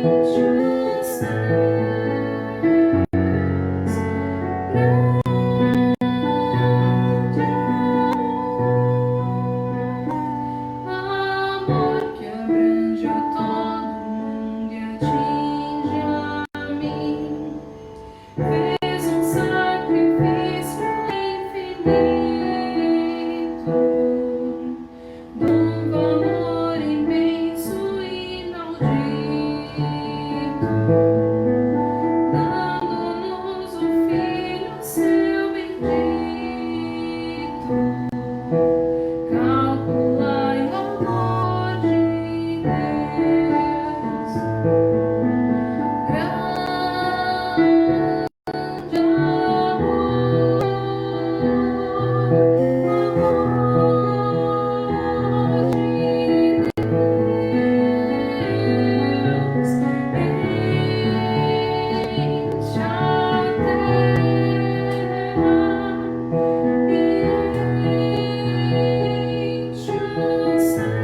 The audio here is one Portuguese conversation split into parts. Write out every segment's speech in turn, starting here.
Amor que abrange a todo mundo e atinge a mim, fez um sacrifício infinito, de um valor imenso e inaudito, dando-nos o Filho seu bendito. Calculai o amor de Deus, grande amor de Deus, enche a terra e enche os céus.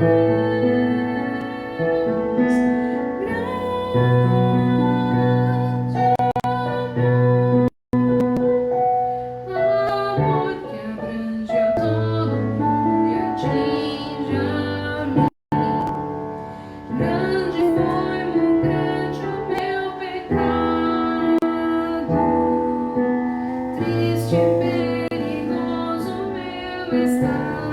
Amor que abrange a todo mundo e atinge a mim. Grande foi, muito grande o meu pecado. Triste e perigoso o meu estado.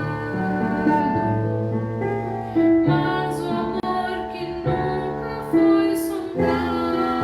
Mas o amor que nunca foi sondado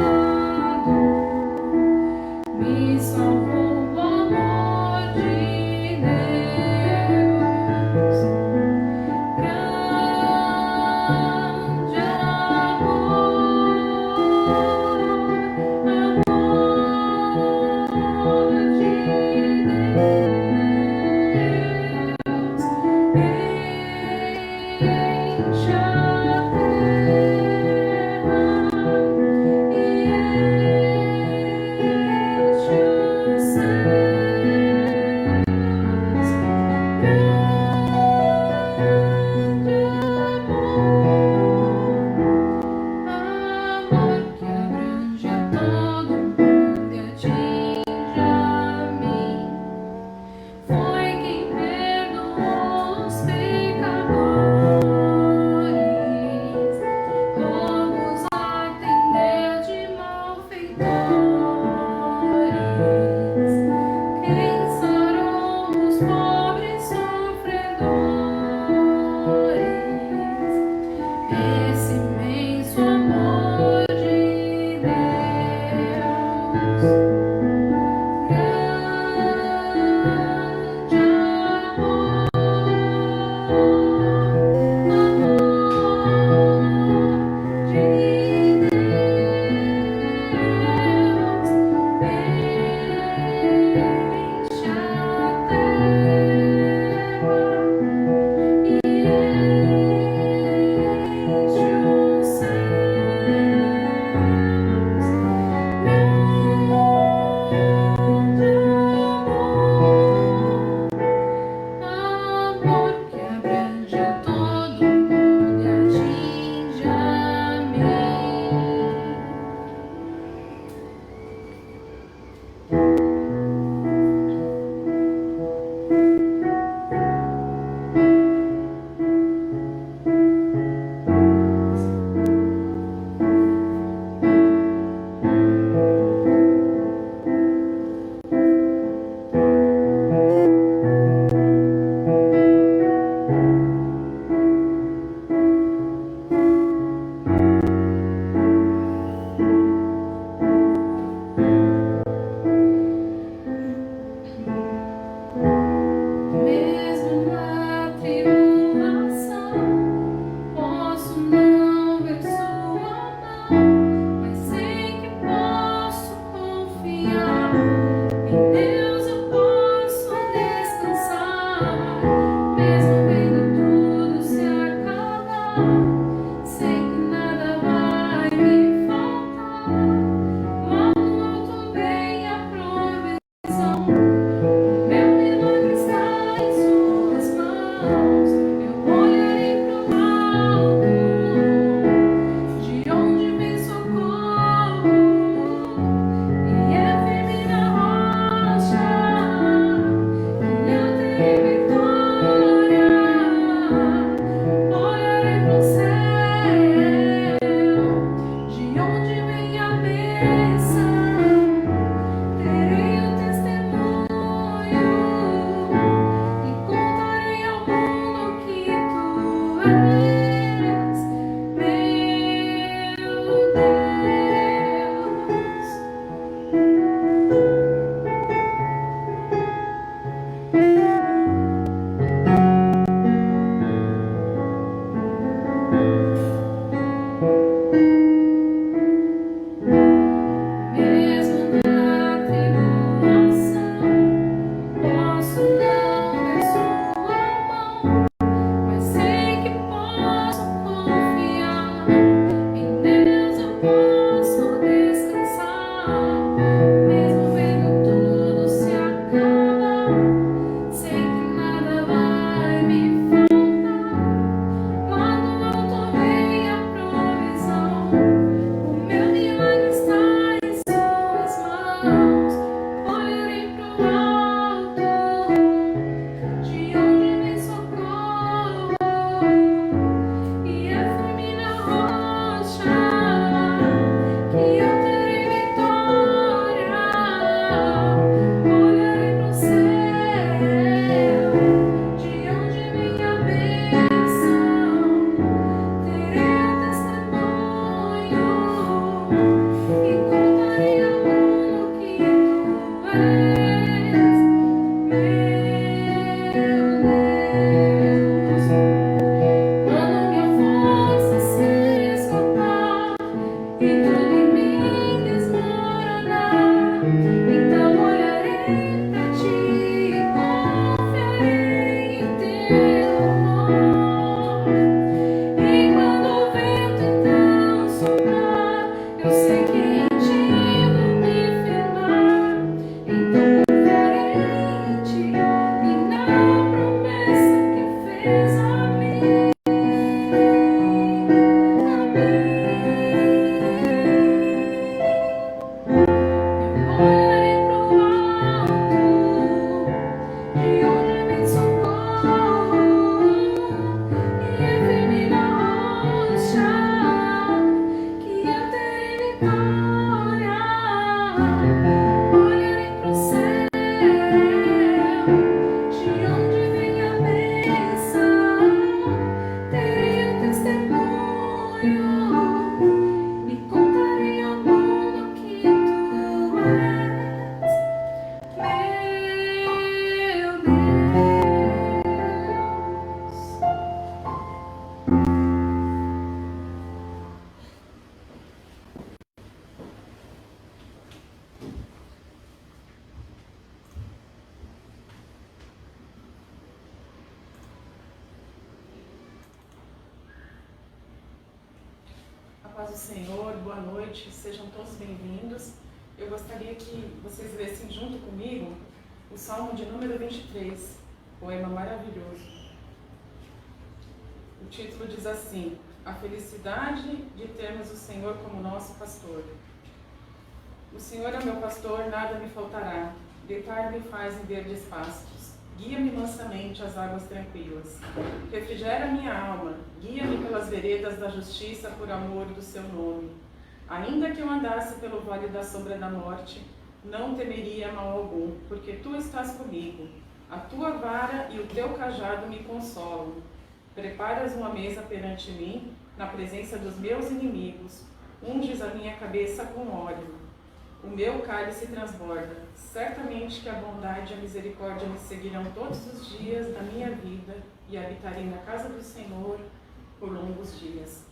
tudo em mim desmoronar. Então olharei pra ti e confiarei em teu amor. E quando o vento então soprar, eu sei que em ti vou me firmar. Então confiarei em ti e na promessa que fez a mim. Olharei pro alto, de onde vem socorro, e é firme na rocha que eu terei vitória. Olharei pro céu, de onde vem a bênção, terei o testemunho e contarei ao mundo que tu és meu Deus. A paz do Senhor, boa noite, sejam todos bem-vindos. Eu gostaria que vocês lessem junto comigo o Salmo de número 23, poema maravilhoso. O título diz assim: A felicidade de termos o Senhor como nosso pastor. O Senhor é meu pastor, nada me faltará. Deitar-me faz em verdes pastos. Guia-me mansamente às águas tranquilas. Refrigera minha alma. Guia-me pelas veredas da justiça por amor do seu nome. Ainda que eu andasse pelo vale da sombra da morte, não temeria mal algum, porque tu estás comigo. A tua vara e o teu cajado me consolam. Preparas uma mesa perante mim, na presença dos meus inimigos. Unges a minha cabeça com óleo. O meu cálice transborda. Certamente que a bondade e a misericórdia me seguirão todos os dias da minha vida e habitarei na casa do Senhor por longos dias.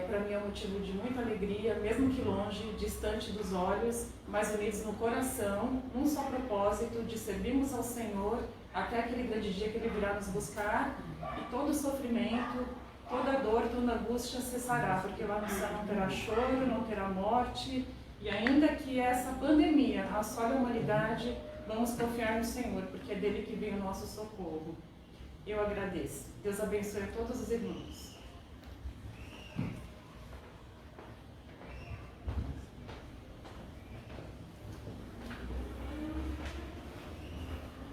Para mim é um motivo de muita alegria, mesmo que longe, distante dos olhos, mas unidos no coração, num só propósito de servirmos ao Senhor até aquele grande dia que Ele virá nos buscar e todo sofrimento, toda dor, toda angústia cessará, porque lá no céu não terá choro, não terá morte. E ainda que essa pandemia assole a humanidade, vamos confiar no Senhor, porque é dele que vem o nosso socorro. Eu agradeço. Deus abençoe a todos os irmãos.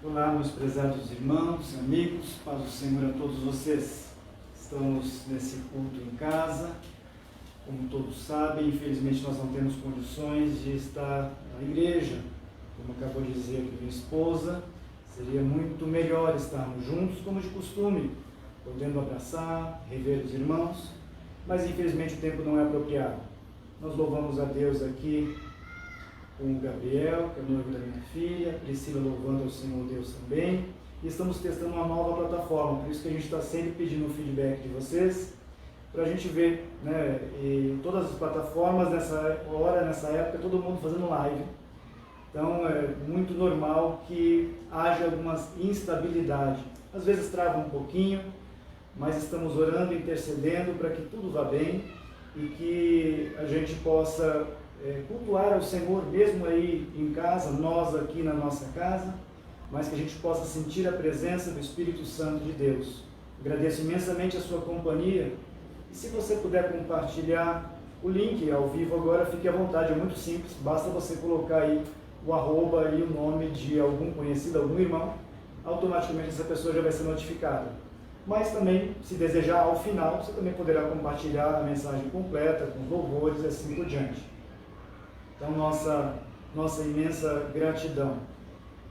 Olá, meus prezados irmãos, amigos, paz do Senhor a todos vocês. Estamos nesse culto em casa. Como todos sabem, infelizmente nós não temos condições de estar na igreja. Como acabou de dizer aqui minha esposa, seria muito melhor estarmos juntos como de costume, podendo abraçar, rever os irmãos, mas infelizmente o tempo não é apropriado. Nós louvamos a Deus aqui com o Gabriel, que é o noivo da minha filha, Priscila louvando ao Senhor Deus também, e estamos testando uma nova plataforma, por isso que a gente está sempre pedindo o feedback de vocês, para a gente ver, né, e todas as plataformas nessa época, todo mundo fazendo live. Então é muito normal que haja algumas instabilidade. Às vezes trava um pouquinho, mas estamos orando, intercedendo para que tudo vá bem e que a gente possa cultuar ao Senhor mesmo aí em casa, nós aqui na nossa casa, mas que a gente possa sentir a presença do Espírito Santo de Deus. Agradeço imensamente a sua companhia. E se você puder compartilhar o link ao vivo agora, fique à vontade, é muito simples, basta você colocar aí o arroba e o nome de algum conhecido, algum irmão, automaticamente essa pessoa já vai ser notificada. Mas também, se desejar, ao final, você também poderá compartilhar a mensagem completa, com louvores e assim por diante. Então, nossa imensa gratidão.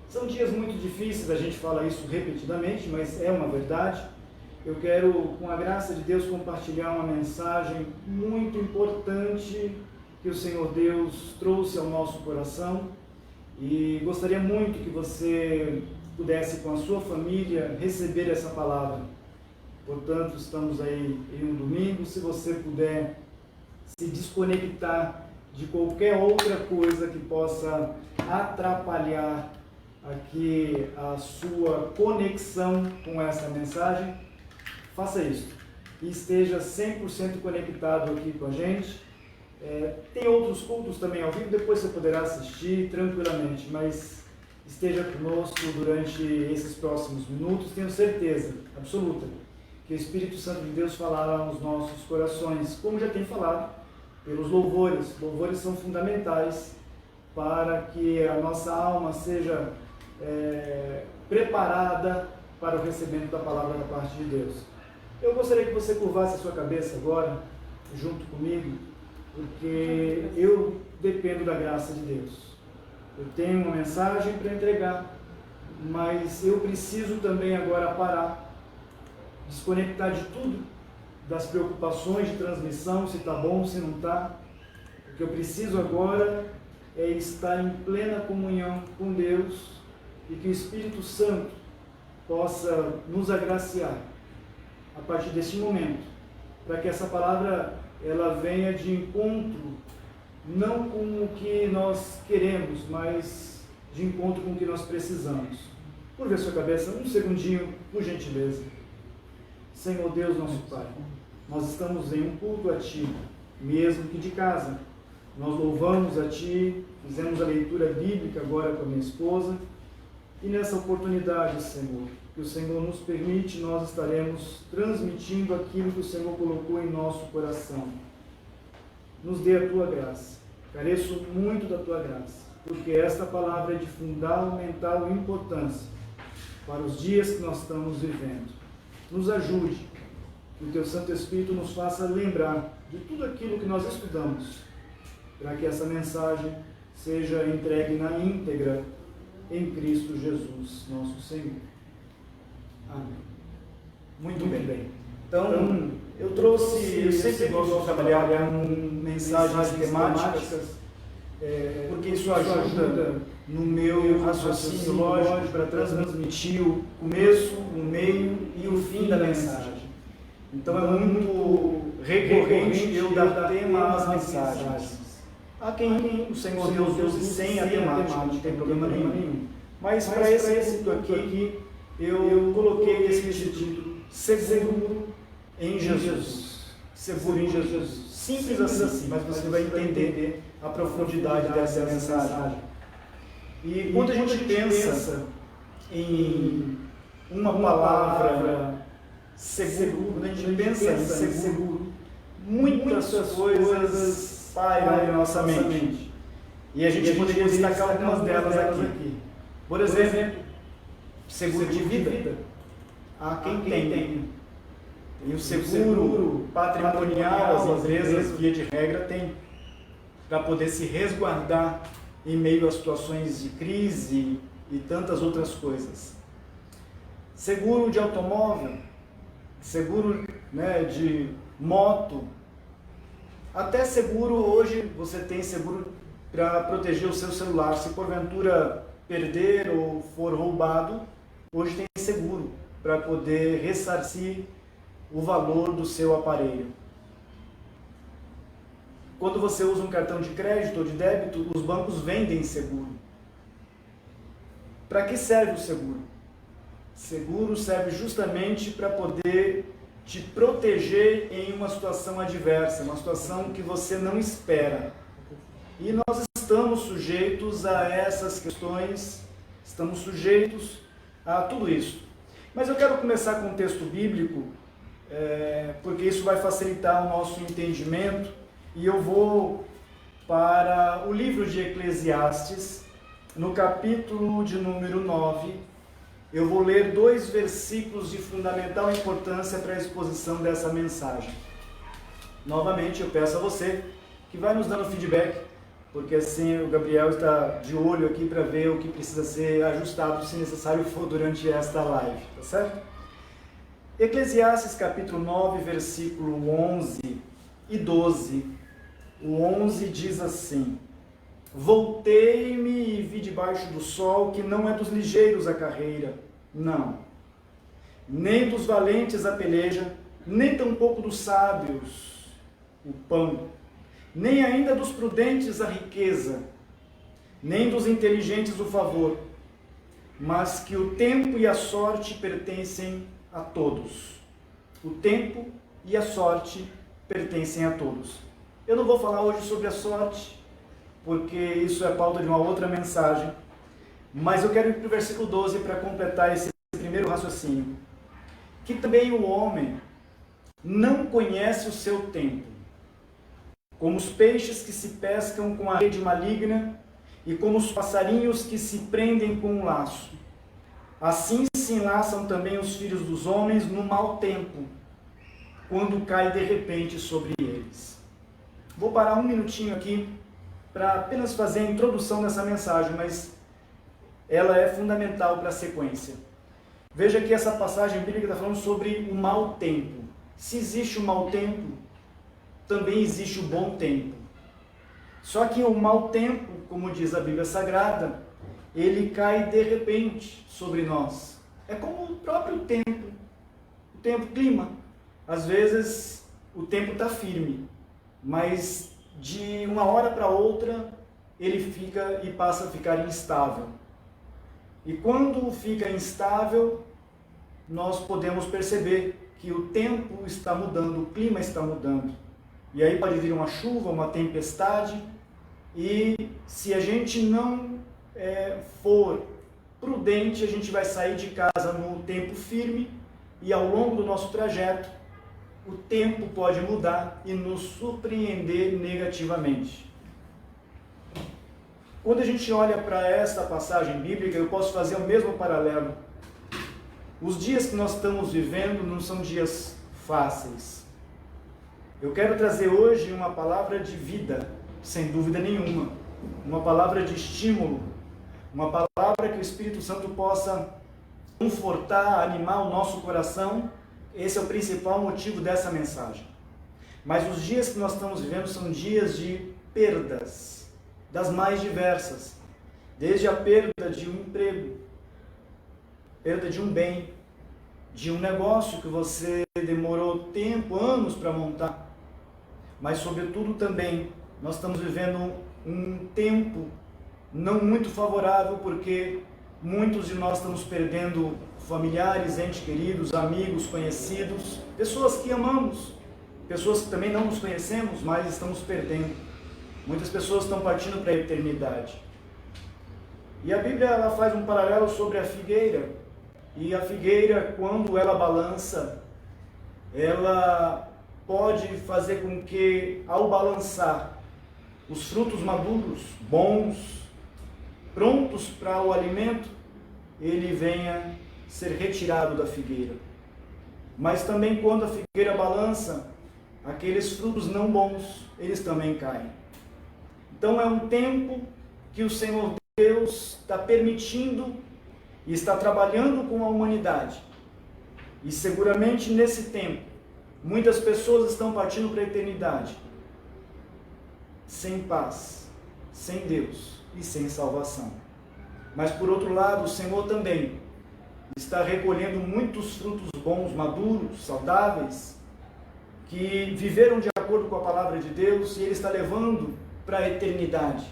São dias muito difíceis, a gente fala isso repetidamente, mas é uma verdade. Eu quero, com a graça de Deus, compartilhar uma mensagem muito importante que o Senhor Deus trouxe ao nosso coração e gostaria muito que você pudesse, com a sua família, receber essa palavra. Portanto, estamos aí em um domingo, se você puder se desconectar de qualquer outra coisa que possa atrapalhar aqui a sua conexão com essa mensagem, faça isso e esteja 100% conectado aqui com a gente. Tem outros cultos também ao vivo, depois você poderá assistir tranquilamente, mas esteja conosco durante esses próximos minutos. Tenho certeza absoluta que o Espírito Santo de Deus falará nos nossos corações, como já tem falado pelos louvores. Louvores são fundamentais para que a nossa alma seja preparada para o recebimento da palavra da parte de Deus. Eu gostaria que você curvasse a sua cabeça agora, junto comigo, porque eu dependo da graça de Deus. Eu tenho uma mensagem para entregar, mas eu preciso também agora parar, desconectar de tudo, das preocupações de transmissão, se está bom, se não está. O que eu preciso agora é estar em plena comunhão com Deus e que o Espírito Santo possa nos agraciar a partir deste momento, para que essa palavra ela venha de encontro, não com o que nós queremos, mas de encontro com o que nós precisamos. Curva a sua cabeça um segundinho, por gentileza. Senhor Deus, nosso Pai, nós estamos em um culto a Ti, mesmo que de casa. Nós louvamos a Ti, fizemos a leitura bíblica agora com a minha esposa, e nessa oportunidade, Senhor, que o Senhor nos permite, nós estaremos transmitindo aquilo que o Senhor colocou em nosso coração. Nos dê a Tua graça. Careço muito da Tua graça, porque esta palavra é de fundamental importância para os dias que nós estamos vivendo. Nos ajude, que o Teu Santo Espírito nos faça lembrar de tudo aquilo que nós estudamos, para que essa mensagem seja entregue na íntegra em Cristo Jesus, nosso Senhor. Amém. Muito bem. Então, eu sempre gosto de trabalhar com mensagens temáticas, porque isso ajuda no meu raciocínio lógico para transmitir o começo, o meio e o fim da mensagem. Então é muito recorrente eu dar tema às mensagens. Há quem o Senhor Deus use sem a temática, não tem problema nenhum. Mas para esse culto aqui, eu coloquei esse título: Seguro em Jesus. Seguro em Jesus. Simples assim, mas você vai entender a profundidade dessa mensagem. E quando a gente pensa em uma palavra seguro, quando a gente pensa em seguro, muitas coisas pairam em nossa mente. E a gente poderia destacar algumas delas aqui. Por exemplo, seguro de vida. Há quem tem. E o seguro patrimonial, as empresas, via de regra, têm, para poder se resguardar em meio a situações de crise e tantas outras coisas. Seguro de automóvel, seguro, de moto, até seguro hoje você tem seguro para proteger o seu celular. Se porventura perder ou for roubado, hoje tem seguro para poder ressarcir o valor do seu aparelho. Quando você usa um cartão de crédito ou de débito, os bancos vendem seguro. Para que serve o seguro? Seguro serve justamente para poder te proteger em uma situação adversa, uma situação que você não espera. E nós estamos sujeitos a essas questões, estamos sujeitos a tudo isso. Mas eu quero começar com um texto bíblico, porque isso vai facilitar o nosso entendimento, e eu vou para o livro de Eclesiastes, no capítulo de número 9, eu vou ler 2 versículos de fundamental importância para a exposição dessa mensagem. Novamente, eu peço a você que vai nos dando feedback, porque assim o Gabriel está de olho aqui para ver o que precisa ser ajustado, se necessário for, durante esta live, tá certo? Eclesiastes capítulo 9, versículo 11 e 12. O 11 diz assim: Voltei-me e vi debaixo do sol que não é dos ligeiros a carreira, não, nem dos valentes a peleja, nem tampouco dos sábios o pão, nem ainda dos prudentes a riqueza, nem dos inteligentes o favor, mas que o tempo e a sorte pertencem a todos. O tempo e a sorte pertencem a todos. Eu não vou falar hoje sobre a sorte, porque isso é pauta de uma outra mensagem, mas eu quero ir para o versículo 12 para completar esse primeiro raciocínio. Que também o homem não conhece o seu tempo, como os peixes que se pescam com a rede maligna e como os passarinhos que se prendem com um laço. Assim se enlaçam também os filhos dos homens no mau tempo, quando cai de repente sobre eles. Vou parar um minutinho aqui para apenas fazer a introdução dessa mensagem, mas ela é fundamental para a sequência. Veja que essa passagem bíblica está falando sobre o mau tempo. Se existe o mau tempo, também existe o bom tempo. Só que o mau tempo, como diz a Bíblia Sagrada, ele cai de repente sobre nós. É como o próprio tempo, o clima. Às vezes o tempo está firme, mas de uma hora para outra ele fica e passa a ficar instável. E quando fica instável, nós podemos perceber que o tempo está mudando, o clima está mudando. E aí pode vir uma chuva, uma tempestade, e se a gente não for prudente, a gente vai sair de casa no tempo firme, e ao longo do nosso trajeto, o tempo pode mudar e nos surpreender negativamente. Quando a gente olha para esta passagem bíblica, eu posso fazer o mesmo paralelo. Os dias que nós estamos vivendo não são dias fáceis. Eu quero trazer hoje uma palavra de vida, sem dúvida nenhuma. Uma palavra de estímulo. Uma palavra que o Espírito Santo possa confortar, animar o nosso coração. Esse é o principal motivo dessa mensagem. Mas os dias que nós estamos vivendo são dias de perdas, das mais diversas. Desde a perda de um emprego, perda de um bem, de um negócio que você demorou tempo, anos para montar. Mas, sobretudo, também, nós estamos vivendo um tempo não muito favorável, porque muitos de nós estamos perdendo familiares, entes queridos, amigos, conhecidos, pessoas que amamos, pessoas que também não nos conhecemos, mas estamos perdendo. Muitas pessoas estão partindo para a eternidade. E a Bíblia ela faz um paralelo sobre a figueira. E a figueira, quando ela balança, ela pode fazer com que, ao balançar, os frutos maduros, bons, prontos para o alimento, ele venha ser retirado da figueira. Mas também quando a figueira balança, aqueles frutos não bons, eles também caem. Então é um tempo que o Senhor Deus está permitindo e está trabalhando com a humanidade. E seguramente nesse tempo, muitas pessoas estão partindo para a eternidade, sem paz, sem Deus e sem salvação. Mas por outro lado, o Senhor também está recolhendo muitos frutos bons, maduros, saudáveis, que viveram de acordo com a palavra de Deus, e Ele está levando para a eternidade.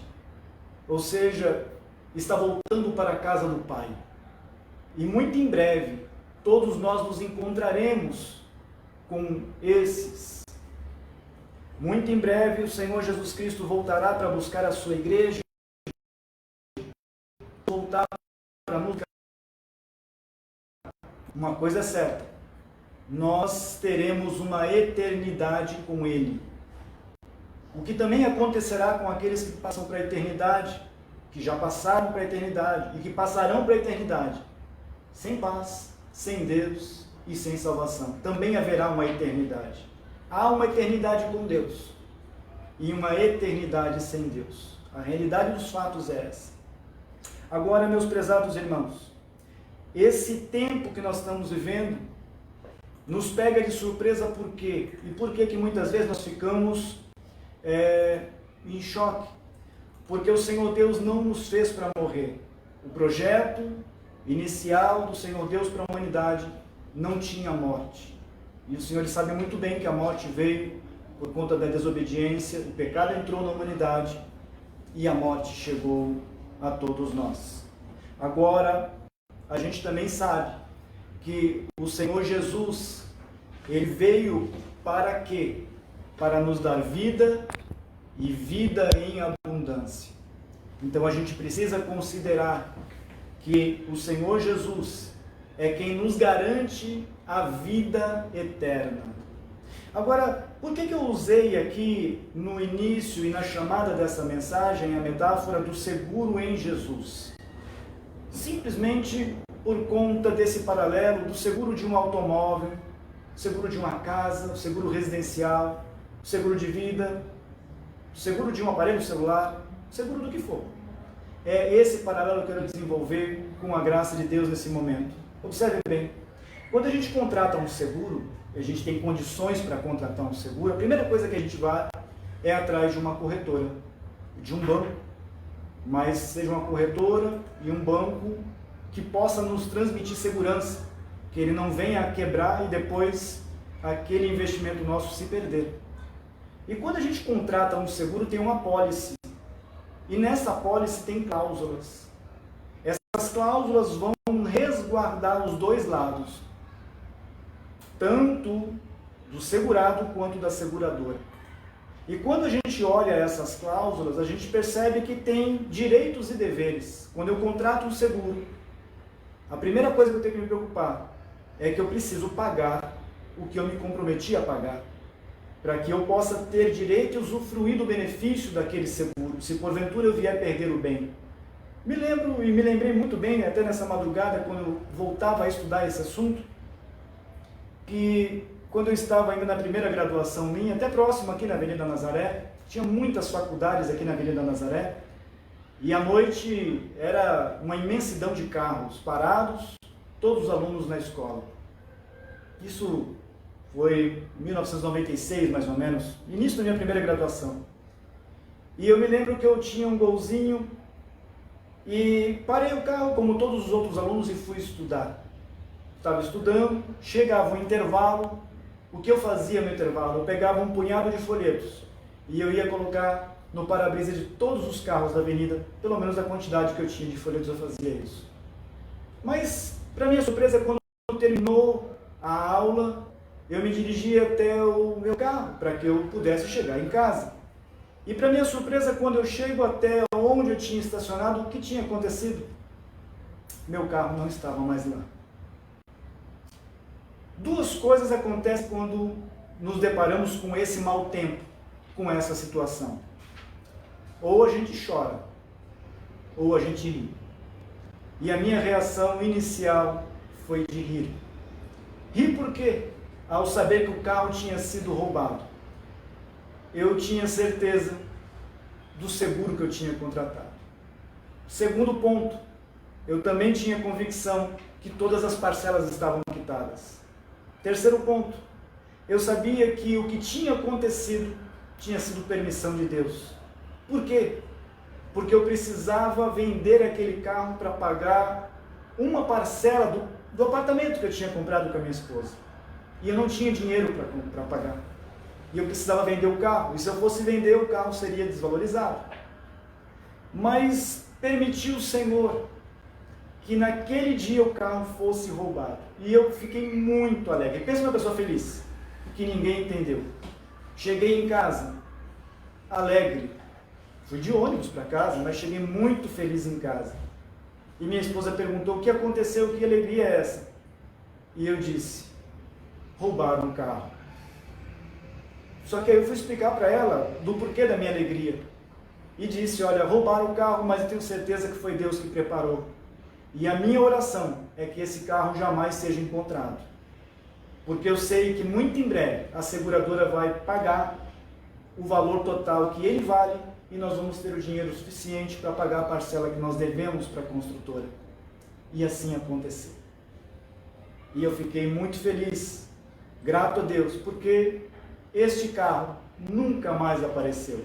Ou seja, está voltando para a casa do Pai. E muito em breve, todos nós nos encontraremos com esses. Muito em breve, o Senhor Jesus Cristo voltará para buscar a sua igreja, voltar para nos... Uma coisa é certa, nós teremos uma eternidade com Ele. O que também acontecerá com aqueles que passam para a eternidade, que já passaram para a eternidade e que passarão para a eternidade, sem paz, sem Deus e sem salvação. Também haverá uma eternidade. Há uma eternidade com Deus e uma eternidade sem Deus. A realidade dos fatos é essa. Agora, meus prezados irmãos, esse tempo que nós estamos vivendo nos pega de surpresa. Por quê? E por que muitas vezes nós ficamos em choque? Porque o Senhor Deus não nos fez para morrer. O projeto inicial do Senhor Deus para a humanidade não tinha morte. E o Senhor sabe muito bem que a morte veio por conta da desobediência, o pecado entrou na humanidade e a morte chegou a todos nós. Agora, a gente também sabe que o Senhor Jesus, Ele veio para quê? Para nos dar vida e vida em abundância. Então a gente precisa considerar que o Senhor Jesus é quem nos garante a vida eterna. Agora, por que eu usei aqui no início e na chamada dessa mensagem a metáfora do seguro em Jesus? Simplesmente por conta desse paralelo do seguro de um automóvel, seguro de uma casa, seguro residencial, seguro de vida, seguro de um aparelho celular, seguro do que for. É esse paralelo que eu quero desenvolver com a graça de Deus nesse momento. Observe bem, quando a gente contrata um seguro, a gente tem condições para contratar um seguro, a primeira coisa que a gente vai é atrás de uma corretora, de um banco, mas seja uma corretora e um banco que possa nos transmitir segurança, que ele não venha a quebrar e depois aquele investimento nosso se perder. E quando a gente contrata um seguro, tem uma apólice. E nessa apólice tem cláusulas. Essas cláusulas vão resguardar os dois lados, tanto do segurado quanto da seguradora. E quando a gente olha essas cláusulas, a gente percebe que tem direitos e deveres. Quando eu contrato um seguro, a primeira coisa que eu tenho que me preocupar é que eu preciso pagar o que eu me comprometi a pagar, para que eu possa ter direito e usufruir do benefício daquele seguro, se porventura eu vier perder o bem. Me lembro e me lembrei muito bem, até nessa madrugada, quando eu voltava a estudar esse assunto, que quando eu estava ainda na primeira graduação minha, até próximo aqui na Avenida Nazaré, tinha muitas faculdades aqui na Avenida Nazaré, e à noite era uma imensidão de carros parados, todos os alunos na escola. Isso foi em 1996, mais ou menos, início da minha primeira graduação. E eu me lembro que eu tinha um golzinho e parei o carro, como todos os outros alunos, e fui estudar. Estava estudando, chegava um intervalo. O que eu fazia no intervalo? Eu pegava um punhado de folhetos e eu ia colocar no para-brisa de todos os carros da avenida, pelo menos a quantidade que eu tinha de folhetos eu fazia isso. Mas, para minha surpresa, quando terminou a aula, eu me dirigi até o meu carro, para que eu pudesse chegar em casa. E para minha surpresa, quando eu chego até onde eu tinha estacionado, o que tinha acontecido? Meu carro não estava mais lá. Duas coisas acontecem quando nos deparamos com esse mau tempo, com essa situação. Ou a gente chora, ou a gente ri. E a minha reação inicial foi de rir. Ri por quê? Ao saber que o carro tinha sido roubado. Eu tinha certeza do seguro que eu tinha contratado. Segundo ponto, eu também tinha convicção que todas as parcelas estavam quitadas. Terceiro ponto, eu sabia que o que tinha acontecido tinha sido permissão de Deus. Por quê? Porque eu precisava vender aquele carro para pagar uma parcela do apartamento que eu tinha comprado com a minha esposa. E eu não tinha dinheiro para pagar. E eu precisava vender o carro. E se eu fosse vender, o carro seria desvalorizado. Mas permitiu o Senhor que naquele dia o carro fosse roubado. E eu fiquei muito alegre. Pensa numa pessoa feliz, que ninguém entendeu. Cheguei em casa, alegre. Fui de ônibus para casa, mas cheguei muito feliz em casa. E minha esposa perguntou: o que aconteceu, que alegria é essa? E eu disse: roubaram o carro. Só que aí eu fui explicar para ela do porquê da minha alegria. E disse: olha, roubaram o carro, mas eu tenho certeza que foi Deus que preparou. E a minha oração é que esse carro jamais seja encontrado. Porque eu sei que muito em breve a seguradora vai pagar o valor total que ele vale e nós vamos ter o dinheiro suficiente para pagar a parcela que nós devemos para a construtora. E assim aconteceu. E eu fiquei muito feliz, grato a Deus, porque este carro nunca mais apareceu.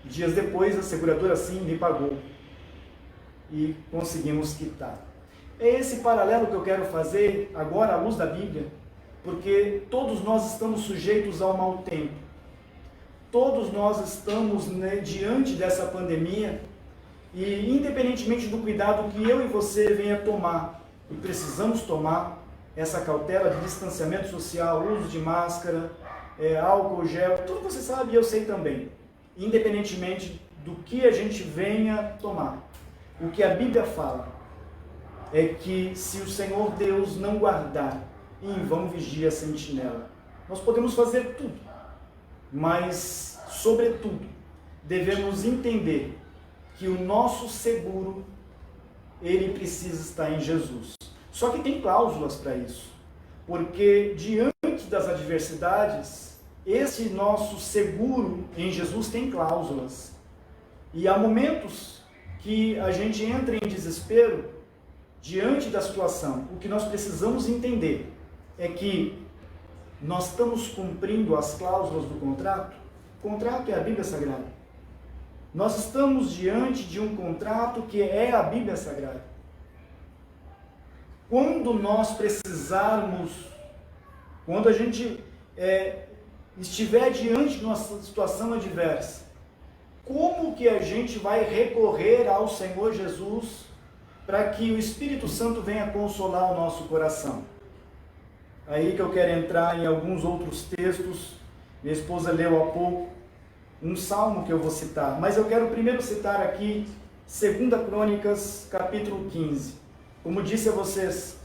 Dias depois, a seguradora sim me pagou e conseguimos quitar. É esse paralelo que eu quero fazer agora à luz da Bíblia, porque todos nós estamos sujeitos ao mau tempo. todos nós estamos, né, diante dessa pandemia e independentemente do cuidado que eu e você venha tomar, e precisamos tomar essa cautela de distanciamento social, uso de máscara, álcool gel, tudo você sabe e eu sei também, independentemente do que a gente venha tomar. O que a Bíblia fala é que se o Senhor Deus não guardar, em vão vigia a sentinela. Nós podemos fazer tudo, mas, sobretudo, devemos entender que o nosso seguro, ele precisa estar em Jesus. Só que tem cláusulas para isso, porque diante das adversidades, esse nosso seguro em Jesus tem cláusulas. E há momentos que a gente entra em desespero diante da situação. O que nós precisamos entender é que nós estamos cumprindo as cláusulas do contrato. O contrato é a Bíblia Sagrada. Nós estamos diante de um contrato que é a Bíblia Sagrada. Quando nós precisarmos, quando a gente estiver diante de uma situação adversa, como que a gente vai recorrer ao Senhor Jesus para que o Espírito Santo venha consolar o nosso coração? Aí que eu quero entrar em alguns outros textos. Minha esposa leu há pouco um salmo que eu vou citar, mas eu quero primeiro citar aqui 2 Crônicas, capítulo 15. Como disse a vocês,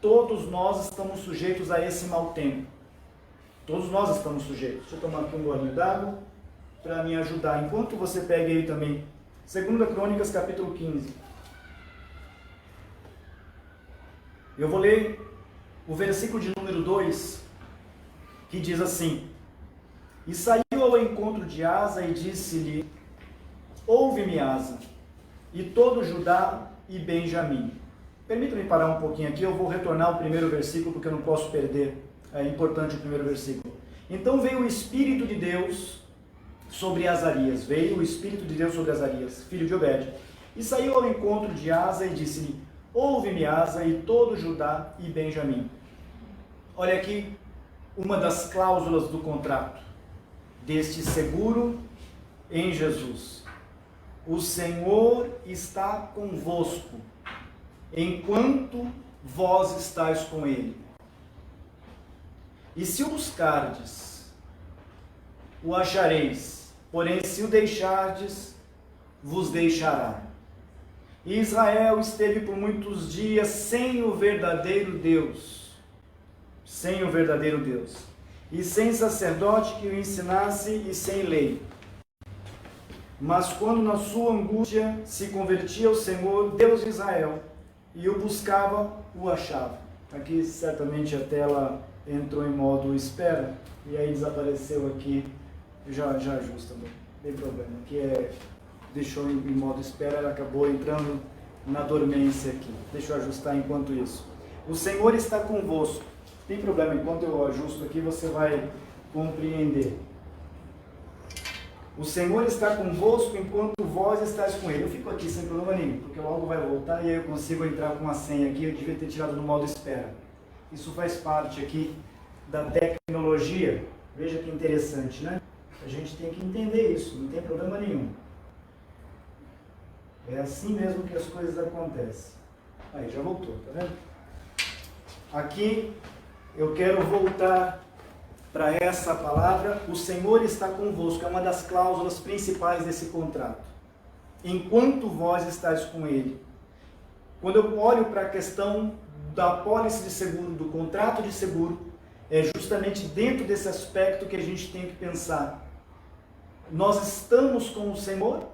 todos nós estamos sujeitos a esse mau tempo. Todos nós estamos sujeitos. Deixa eu tomar aqui um golinho d'água para me ajudar. Enquanto você pega aí também, 2 Crônicas, capítulo 15. Eu vou ler o versículo de número 2, que diz assim: E saiu ao encontro de Asa e disse-lhe: Ouve-me, Asa, e todo Judá e Benjamim. Permita-me parar um pouquinho aqui, eu vou retornar ao primeiro versículo, porque eu não posso perder, é importante o primeiro versículo. Então veio o Espírito de Deus sobre Azarias, filho de Obed, e saiu ao encontro de Asa e disse-lhe: Ouve-me, Asa, e todo Judá e Benjamim. Olha aqui uma das cláusulas do contrato, deste seguro em Jesus. O Senhor está convosco, enquanto vós estáis com Ele. E se o buscardes, o achareis, porém se o deixardes, vos deixará. E Israel esteve por muitos dias sem o verdadeiro Deus, e sem sacerdote que o ensinasse e sem lei. Mas quando na sua angústia se convertia ao Senhor, Deus de Israel, e o buscava, o achava. Aqui certamente a tela entrou em modo espera, e aí desapareceu aqui, já ajusta, não tem problema. Aqui deixou em modo espera, ela acabou entrando na dormência aqui. Deixa eu ajustar enquanto isso. O Senhor está convosco. Tem problema, enquanto eu ajusto aqui você vai compreender. O Senhor está convosco enquanto vós estáis com Ele. Eu fico aqui sem problema nenhum, porque logo vai voltar e aí eu consigo entrar com uma senha aqui. Eu devia ter tirado do modo espera. Isso faz parte aqui da tecnologia. Veja que interessante, né? A gente tem que entender isso, não tem problema nenhum. É assim mesmo que as coisas acontecem. Aí, já voltou, tá vendo? Aqui eu quero voltar para essa palavra: o Senhor está convosco, é uma das cláusulas principais desse contrato. Enquanto vós estáis com Ele. Quando eu olho para a questão da pólice de seguro, do contrato de seguro, é justamente dentro desse aspecto que a gente tem que pensar. Nós estamos com o Senhor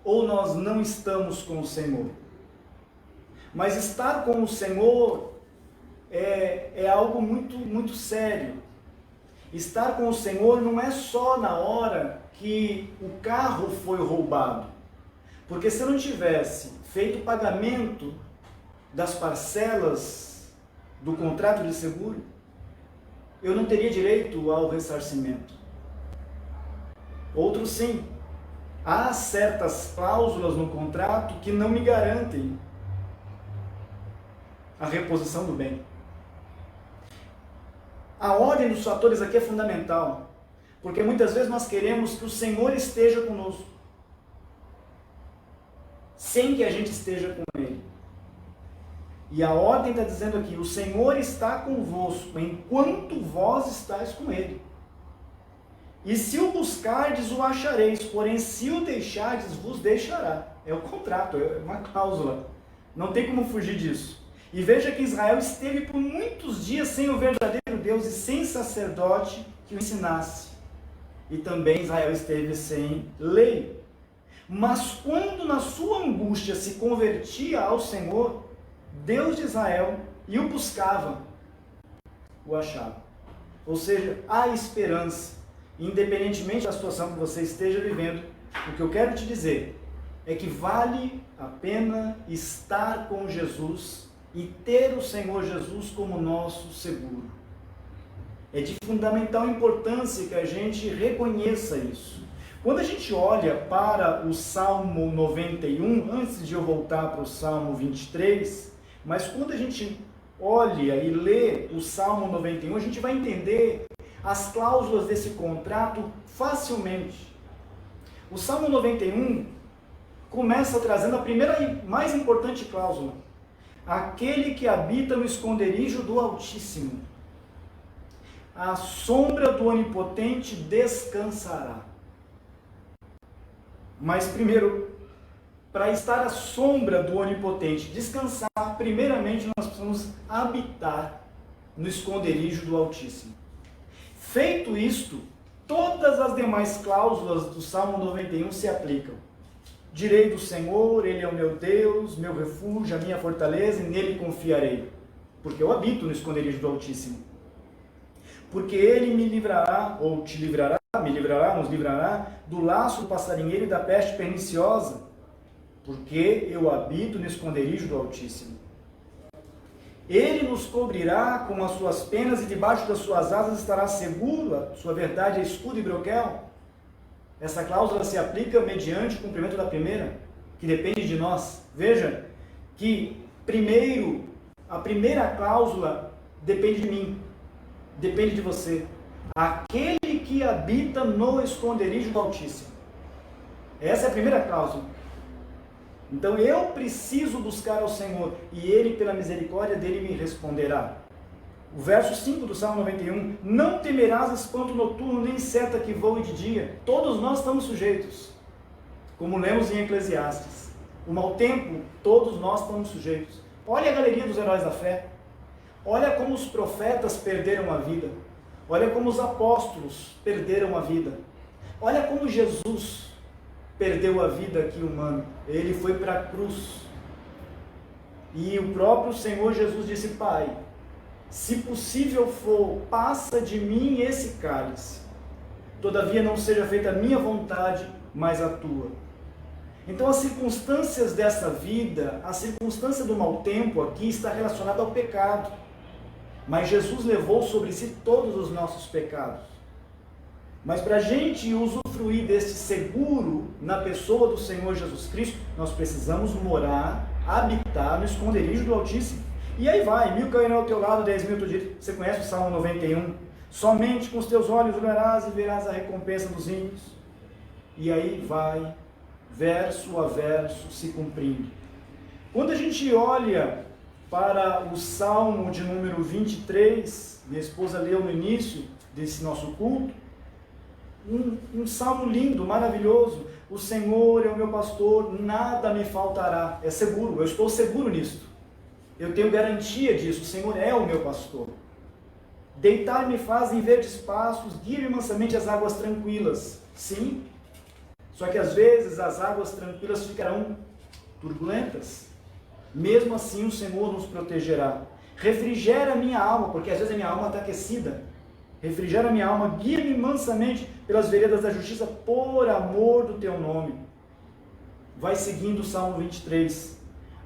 ou nós não estamos com o Senhor? Mas estar com o Senhor é algo muito, muito sério. Estar com o Senhor não é só na hora que o carro foi roubado. Porque se eu não tivesse feito o pagamento das parcelas do contrato de seguro, eu não teria direito ao ressarcimento. Outro sim. Há certas cláusulas no contrato que não me garantem a reposição do bem. A ordem dos fatores aqui é fundamental, Porque muitas vezes nós queremos que o Senhor esteja conosco, sem que a gente esteja com Ele. E a ordem está dizendo aqui, o Senhor está convosco, enquanto vós estáis com Ele. E se o buscardes, o achareis, porém se o deixardes, vos deixará. É o contrato, é uma cláusula. Não tem como fugir disso. E veja que Israel esteve por muitos dias sem o verdadeiro Deus e sem sacerdote que o ensinasse. E também Israel esteve sem lei. Mas quando na sua angústia se convertia ao Senhor, Deus de Israel, e o buscava, o achava. Ou seja, há esperança. Independentemente da situação que você esteja vivendo, o que eu quero te dizer é que vale a pena estar com Jesus e ter o Senhor Jesus como nosso seguro. É de fundamental importância que a gente reconheça isso. Quando a gente olha para o Salmo 91, antes de eu voltar para o Salmo 23, mas quando a gente olha e lê o Salmo 91, a gente vai entender as cláusulas desse contrato facilmente. O Salmo 91 começa trazendo a primeira e mais importante cláusula: aquele que habita no esconderijo do Altíssimo, à sombra do Onipotente descansará. Mas primeiro, para estar à sombra do Onipotente, descansar, primeiramente nós precisamos habitar no esconderijo do Altíssimo. Feito isto, todas as demais cláusulas do Salmo 91 se aplicam. Direi do Senhor, Ele é o meu Deus, meu refúgio, a minha fortaleza, e nele confiarei, porque eu habito no esconderijo do Altíssimo. Porque Ele me livrará, ou te livrará, me livrará, nos livrará, do laço do passarinheiro e da peste perniciosa, porque eu habito no esconderijo do Altíssimo. Ele nos cobrirá com as suas penas e debaixo das suas asas estará seguro, a sua verdade é escudo e broquel. Essa cláusula se aplica mediante o cumprimento da primeira, que depende de nós. Veja que primeiro, a primeira cláusula depende de mim, depende de você. Aquele que habita no esconderijo do Altíssimo. Essa é a primeira cláusula. Então eu preciso buscar ao Senhor, e Ele, pela misericórdia dele, me responderá. O verso 5 do Salmo 91, não temerás espanto noturno, nem seta que voe de dia. Todos nós estamos sujeitos, como lemos em Eclesiastes. O mau tempo, todos nós estamos sujeitos. Olha a galeria dos heróis da fé. Olha como os profetas perderam a vida. Olha como os apóstolos perderam a vida. Olha como Jesus perdeu a vida aqui humana. Ele foi para a cruz. E o próprio Senhor Jesus disse: Pai, se possível for, passa de mim esse cálice. Todavia não seja feita a minha vontade, mas a tua. Então as circunstâncias dessa vida, a circunstância do mau tempo aqui está relacionada ao pecado. Mas Jesus levou sobre si todos os nossos pecados. Mas para a gente usufruir desse seguro na pessoa do Senhor Jesus Cristo, nós precisamos morar, habitar no esconderijo do Altíssimo. E aí vai, 1000 cairão ao teu lado, 10.000 tu direita. Você conhece o Salmo 91? Somente com os teus olhos olharás e verás a recompensa dos ímpios. E aí vai, verso a verso, se cumprindo. Quando a gente olha para o Salmo de número 23, minha esposa leu no início desse nosso culto, um salmo lindo, maravilhoso. O Senhor é o meu pastor, nada me faltará. É seguro, eu estou seguro nisto. Eu tenho garantia disso, o Senhor é o meu pastor. Deitar-me faz em verdes pastos, guia-me mansamente às águas tranquilas. Sim, só que às vezes as águas tranquilas ficarão turbulentas. Mesmo assim o Senhor nos protegerá. Refrigera a minha alma, porque às vezes a minha alma está aquecida. Refrigera a minha alma, guia-me mansamente pelas veredas da justiça, por amor do teu nome. Vai seguindo o Salmo 23.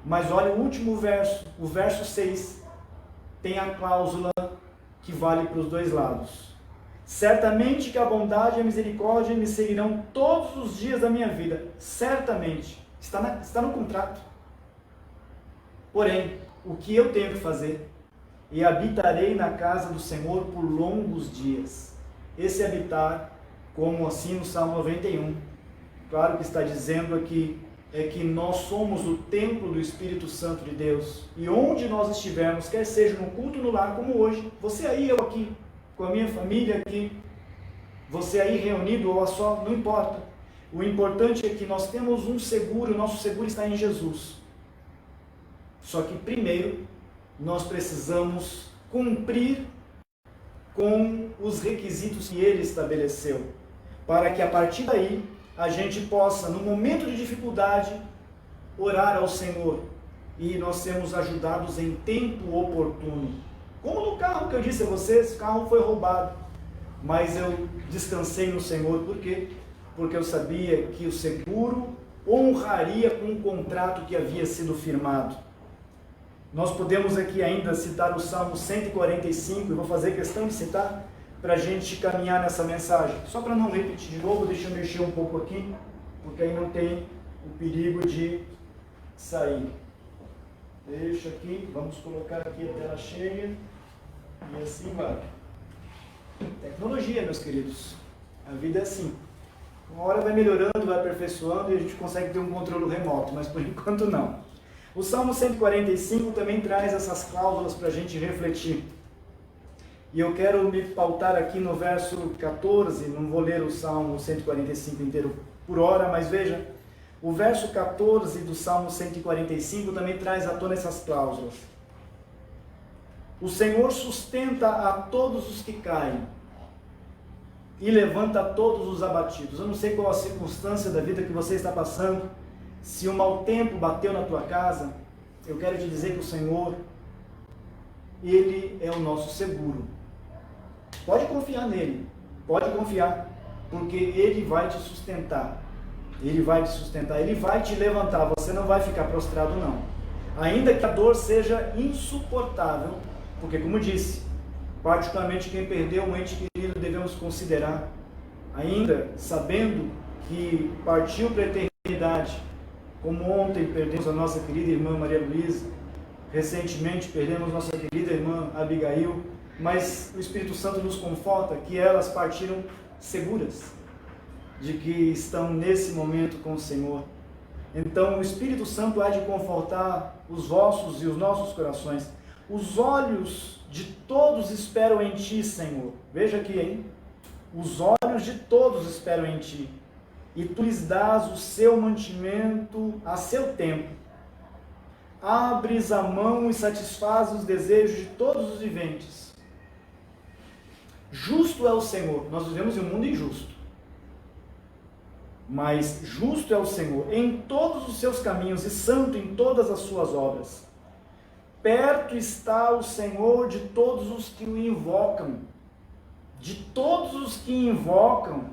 Mas olha o último verso, o verso 6. Tem a cláusula que vale para os dois lados. Certamente que a bondade e a misericórdia me seguirão todos os dias da minha vida. Certamente. Está no contrato. Porém, o que eu tenho que fazer? E habitarei na casa do Senhor por longos dias. Esse habitar como assim no Salmo 91. Claro que está dizendo aqui que nós somos o templo do Espírito Santo de Deus. E onde nós estivermos, quer seja no culto no lar, como hoje, você aí, eu aqui, com a minha família aqui, você aí reunido ou a só, não importa. O importante é que nós temos um seguro, o nosso seguro está em Jesus. Só que primeiro, nós precisamos cumprir com os requisitos que Ele estabeleceu, para que a partir daí, a gente possa, no momento de dificuldade, orar ao Senhor e nós sermos ajudados em tempo oportuno. Como no carro que eu disse a vocês, o carro foi roubado, mas eu descansei no Senhor. Por quê? Porque eu sabia que o seguro honraria com o contrato que havia sido firmado. Nós podemos aqui ainda citar o Salmo 145, eu vou fazer questão de citar, para a gente caminhar nessa mensagem. Só para não repetir de novo, deixa eu mexer um pouco aqui, porque aí não tem o perigo de sair. Deixa aqui, vamos colocar aqui a tela cheia, e assim vai. Tecnologia, meus queridos, a vida é assim. Uma hora vai melhorando, vai aperfeiçoando e a gente consegue ter um controle remoto, mas por enquanto não. O Salmo 145 também traz essas cláusulas para a gente refletir. E eu quero me pautar aqui no verso 14, não vou ler o Salmo 145 inteiro por hora, mas veja, o verso 14 do Salmo 145 também traz à tona essas cláusulas. O Senhor sustenta a todos os que caem e levanta a todos os abatidos. Eu não sei qual a circunstância da vida que você está passando, se um mau tempo bateu na tua casa, eu quero te dizer que o Senhor, Ele é o nosso seguro. Pode confiar nele, pode confiar, porque Ele vai te sustentar. Ele vai te sustentar, Ele vai te levantar, você não vai ficar prostrado não. Ainda que a dor seja insuportável, porque como disse, particularmente quem perdeu um ente querido devemos considerar, ainda sabendo que partiu para a eternidade, como ontem perdemos a nossa querida irmã Maria Luísa, recentemente perdemos nossa querida irmã Abigail, mas o Espírito Santo nos conforta que elas partiram seguras de que estão nesse momento com o Senhor. Então o Espírito Santo há de confortar os vossos e os nossos corações. Os olhos de todos esperam em Ti, Senhor. Veja aqui, hein? Os olhos de todos esperam em Ti, e Tu lhes dás o seu mantimento a seu tempo. Abres a mão e satisfazes os desejos de todos os viventes. Justo é o Senhor. Nós vivemos em um mundo injusto, mas justo é o Senhor em todos os seus caminhos e santo em todas as suas obras. Perto está o Senhor de todos os que o invocam, de todos os que invocam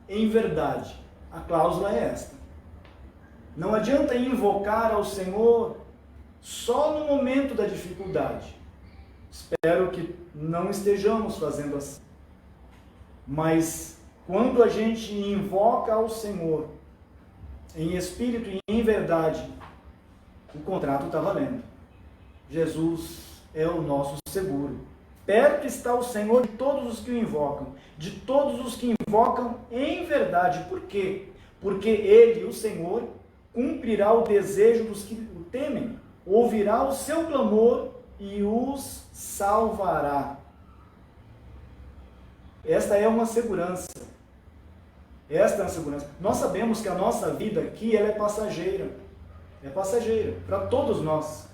em verdade. A cláusula é esta: não adianta invocar ao Senhor só no momento da dificuldade. Espero que não estejamos fazendo assim. Mas quando a gente invoca ao Senhor em espírito e em verdade, o contrato está valendo. Jesus é o nosso seguro. Perto está o Senhor de todos os que o invocam, de todos os que invocam em verdade. Por quê? Porque Ele, o Senhor, cumprirá o desejo dos que o temem, ouvirá o seu clamor e os salvará. Esta é uma segurança. Esta é uma segurança. Nós sabemos que a nossa vida aqui ela é passageira. É passageira para todos nós.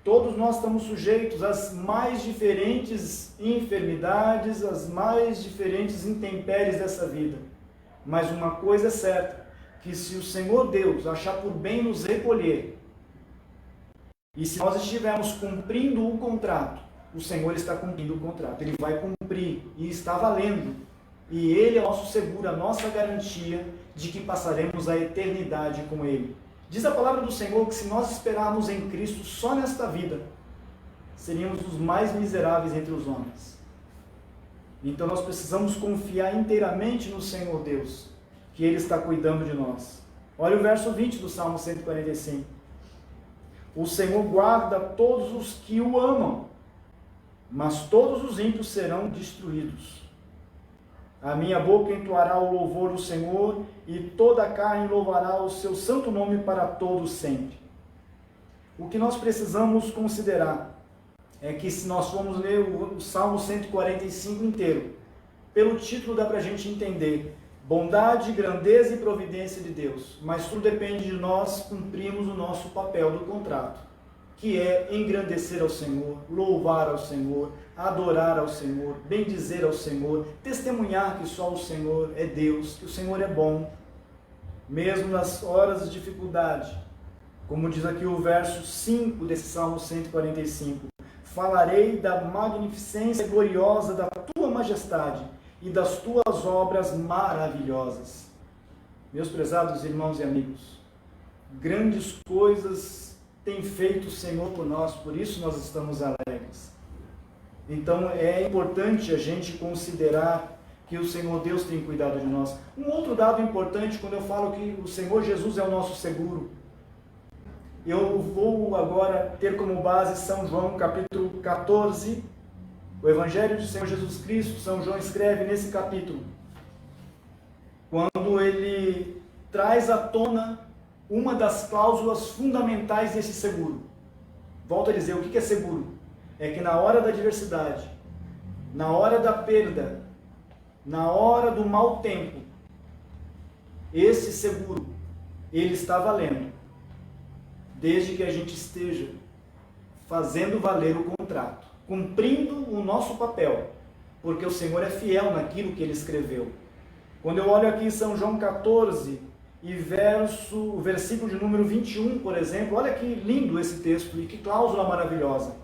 Todos nós estamos sujeitos às mais diferentes enfermidades, às mais diferentes intempéries dessa vida. Mas uma coisa é certa, que se o Senhor Deus achar por bem nos recolher, e se nós estivermos cumprindo o contrato, o Senhor está cumprindo o contrato, Ele vai cumprir e está valendo. E Ele é o nosso seguro, a nossa garantia de que passaremos a eternidade com Ele. Diz a palavra do Senhor que se nós esperarmos em Cristo só nesta vida, seríamos os mais miseráveis entre os homens. Então nós precisamos confiar inteiramente no Senhor Deus, que Ele está cuidando de nós. Olha o verso 20 do Salmo 145. O Senhor guarda todos os que o amam, mas todos os ímpios serão destruídos. A minha boca entoará o louvor do Senhor, e toda a carne louvará o seu santo nome para todo sempre. O que nós precisamos considerar é que, se nós formos ler o Salmo 145 inteiro, pelo título dá para a gente entender bondade, grandeza e providência de Deus, mas tudo depende de nós cumprirmos o nosso papel do contrato, que é engrandecer ao Senhor, louvar ao Senhor, adorar ao Senhor, bendizer ao Senhor, testemunhar que só o Senhor é Deus, que o Senhor é bom, mesmo nas horas de dificuldade. Como diz aqui o verso 5 desse Salmo 145, falarei da magnificência gloriosa da tua majestade e das tuas obras maravilhosas. Meus prezados irmãos e amigos, grandes coisas tem feito o Senhor por nós, por isso nós estamos alegres. Então é importante a gente considerar que o Senhor Deus tem cuidado de nós. Um outro dado importante, quando eu falo que o Senhor Jesus é o nosso seguro, eu vou agora ter como base São João capítulo 14, o Evangelho de Senhor Jesus Cristo. São João escreve nesse capítulo, quando ele traz à tona uma das cláusulas fundamentais desse seguro. Volto a dizer, o que é seguro? É que na hora da adversidade, na hora da perda, na hora do mau tempo, esse seguro, ele está valendo, desde que a gente esteja fazendo valer o contrato, cumprindo o nosso papel, porque o Senhor é fiel naquilo que ele escreveu. Quando eu olho aqui em São João 14, e o versículo de número 21, por exemplo, olha que lindo esse texto e que cláusula maravilhosa.